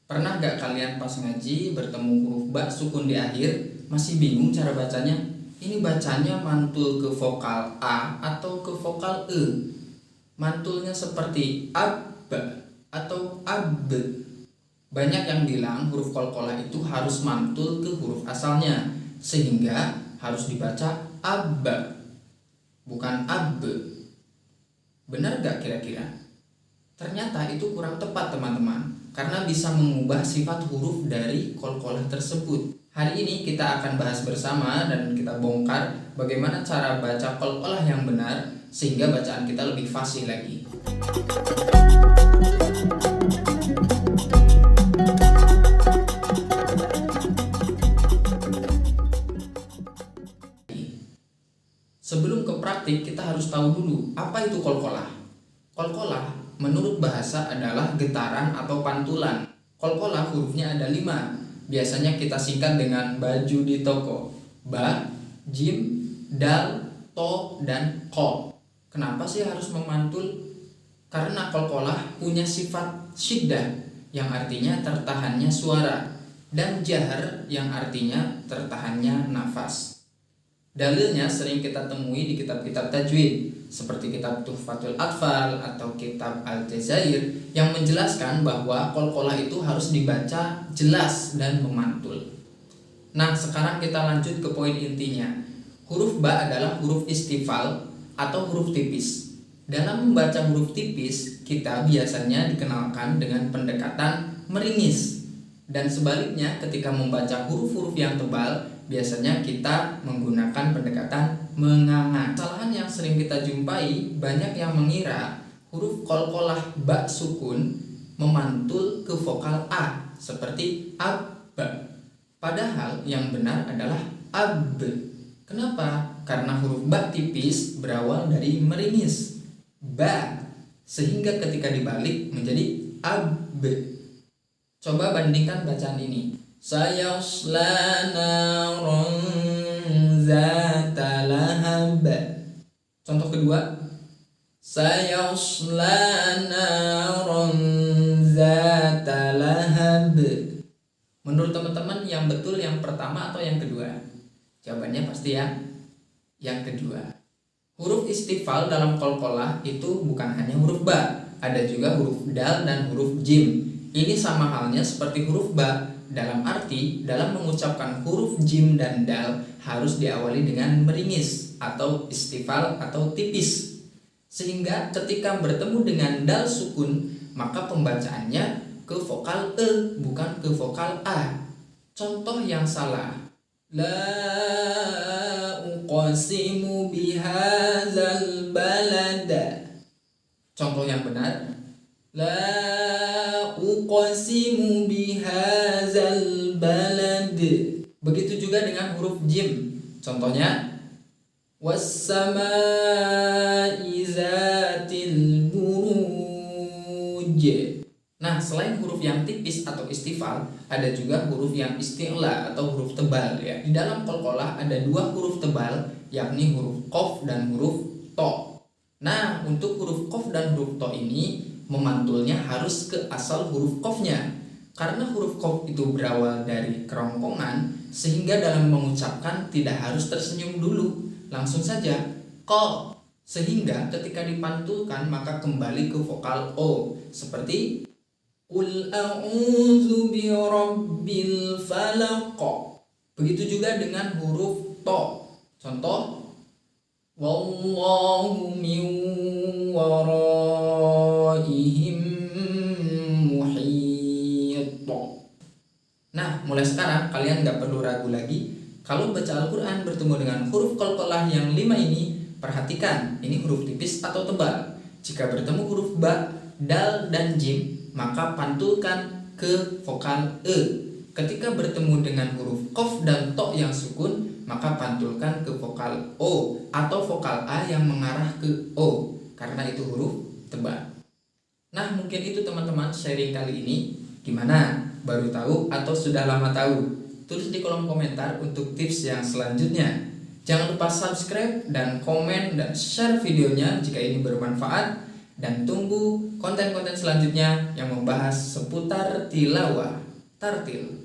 Pernah gak kalian pas ngaji bertemu huruf ba sukun di akhir, masih bingung cara bacanya? Ini bacanya mantul ke vokal A atau ke vokal E? Mantulnya seperti ab atau ab. Banyak yang bilang huruf qalqalah itu harus mantul ke huruf asalnya, sehingga harus dibaca ab, bukan ab. Benar gak kira-kira? Ternyata itu kurang tepat teman-teman, karena bisa mengubah sifat huruf dari qalqalah tersebut. Hari ini kita akan bahas bersama dan kita bongkar bagaimana cara baca qalqalah yang benar sehingga bacaan kita lebih fasih lagi. Sebelum ke praktik, kita harus tahu dulu apa itu qalqalah. Qalqalah menurut bahasa adalah getaran atau pantulan. Qalqalah hurufnya ada 5. Biasanya kita singkat dengan baju di toko. Ba, jim, dal, to, dan ko. Kenapa sih harus memantul? Karena qalqalah punya sifat syiddah yang artinya tertahannya suara, dan jahar yang artinya tertahannya nafas. Dalilnya sering kita temui di kitab-kitab tajwid seperti kitab Tuhfatul Atfal atau kitab Al-Jazair yang menjelaskan bahwa qalqalah itu harus dibaca jelas dan memantul. Nah, sekarang kita lanjut ke poin intinya. Huruf ba adalah huruf istifal atau huruf tipis. Dalam membaca huruf tipis, kita biasanya dikenalkan dengan pendekatan meringis. Dan sebaliknya, ketika membaca huruf-huruf yang tebal, biasanya kita menggunakan pendekatan menganga. Kesalahan yang sering kita jumpai, banyak yang mengira huruf qalqalah ba sukun memantul ke vokal A seperti ab. Padahal yang benar adalah ab. Kenapa? Karena huruf ba tipis berawal dari meringis ba, sehingga ketika dibalik menjadi ab. Coba bandingkan bacaan ini. Sayasla naran zata lahab. Contoh kedua. Sayasla naran zata lahab. Menurut teman-teman yang betul yang pertama atau yang kedua? Jawabannya pasti yang kedua. Huruf istifal dalam qalqalah itu bukan hanya huruf ba, ada juga huruf dal dan huruf jim. Ini sama halnya seperti huruf ba, dalam arti dalam mengucapkan huruf jim dan dal harus diawali dengan meringis atau istifal atau tipis. Sehingga ketika bertemu dengan dal sukun, maka pembacaannya ke vokal E bukan ke vokal A. Contoh yang salah. La uqsimu bihadzal balada. Contoh yang benar. La uqsimu bihadzal balad. Begitu juga dengan huruf jim. Contohnya was-samaa'i zatil buruj. Nah, selain huruf yang tipis atau istifal, ada juga huruf yang isti'la atau huruf tebal ya. Di dalam qalqalah ada 2 huruf tebal, yakni huruf qaf dan huruf to. Nah, untuk huruf qaf dan huruf to ini memantulnya harus ke asal huruf qafnya. Karena huruf qaf itu berawal dari kerongkongan, sehingga dalam mengucapkan tidak harus tersenyum dulu, langsung saja ko. Sehingga ketika dipantulkan maka kembali ke vokal O, seperti Qul a'udzu birabbil falaq. Begitu juga dengan huruf to. Contoh wallahu min waraihim muhit. Nah, mulai sekarang kalian gak perlu ragu lagi. Kalau baca Al-Quran bertemu dengan huruf qalqalah yang 5 ini, perhatikan ini huruf tipis atau tebal. Jika bertemu huruf ba, dal, dan jim, maka pantulkan ke vokal E. Ketika bertemu dengan huruf qaf dan to yang sukun, maka pantulkan ke vokal O atau vokal A yang mengarah ke O, karena itu huruf tebal. Nah, mungkin itu teman-teman sharing kali ini. Gimana? Baru tahu atau sudah lama tahu? Tulis di kolom komentar untuk tips yang selanjutnya. Jangan lupa subscribe dan komen dan share videonya jika ini bermanfaat. Dan tunggu konten-konten selanjutnya yang membahas seputar tilawah tartil.